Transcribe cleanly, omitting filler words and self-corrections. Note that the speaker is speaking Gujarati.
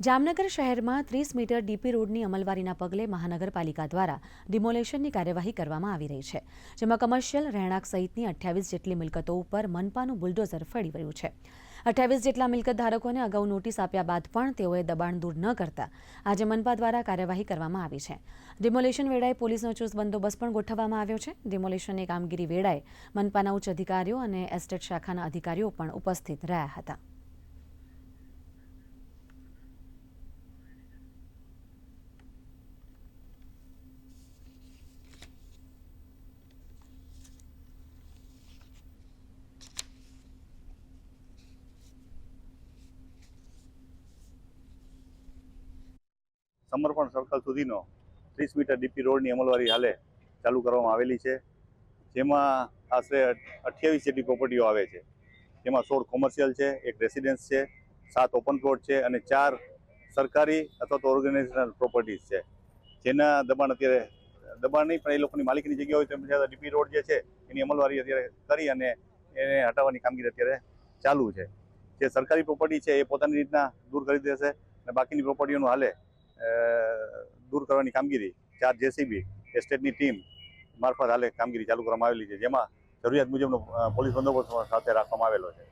જામનગર શહેરમાં 30 મીટર ડીપી રોડની અમલવારીના પગલે મહાનગરપાલિકા દ્વારા ડિમોલેશનની કાર્યવાહી કરવામાં આવી રહી છે, જેમાં કમર્શિયલ, રહેણાંક સહિતની 28 જેટલી મિલકતો ઉપર મનપાનું બુલડોઝર ફરી વળ્યું છે। 28 જેટલા મિલકત ધારકોને અગાઉ નોટિસ આપ્યા બાદ પણ તેઓએ દબાણ દૂર ન કરતા આજે મનપા દ્વારા કાર્યવાહી કરવામાં આવી છે। ડિમોલેશન વેળાએ પોલીસનો ચુસ્ત બંદોબસ્ત પણ ગોઠવવામાં આવ્યો છે। ડિમોલેશનની કામગીરી વેળાએ મનપાના ઉચ્ચ અધિકારીઓ અને એસ્ટેટ શાખાના અધિકારીઓ પણ ઉપસ્થિત રહ્યા હતા। સમર્પણ સર્કલ સુધીનો 30 મીટર ડીપી રોડની અમલવારી હાલે ચાલુ કરવામાં આવેલી છે, જેમાં આશરે 28 જેટલી પ્રોપર્ટીઓ આવે છે। જેમાં 16 કોમર્શિયલ છે, 1 રેસિડેન્સ છે, 7 ઓપન પ્લોટ છે અને 4 સરકારી અથવા તો ઓર્ગેનાઇઝેશનલ પ્રોપર્ટીઝ છે, જેના દબાણ અત્યારે દબાણ નહીં પણ એ લોકોની માલિકીની જગ્યા હોય તો ડીપી રોડ જે છે એની અમલવારી અત્યારે કરી અને એને હટાવવાની કામગીરી અત્યારે ચાલુ છે। જે સરકારી પ્રોપર્ટી છે એ પોતાની રીતના દૂર કરી દેશે અને બાકીની પ્રોપર્ટીઓનું હાલે દૂર કરવાની કામગીરી 4 જેસીબી એસ્ટેટની ટીમ મારફત હાલે કામગીરી ચાલુ કરવામાં આવેલી છે, જેમાં જરૂરિયાત મુજબનો પોલીસ બંદોબસ્ત સાથે રાખવામાં આવેલો છે।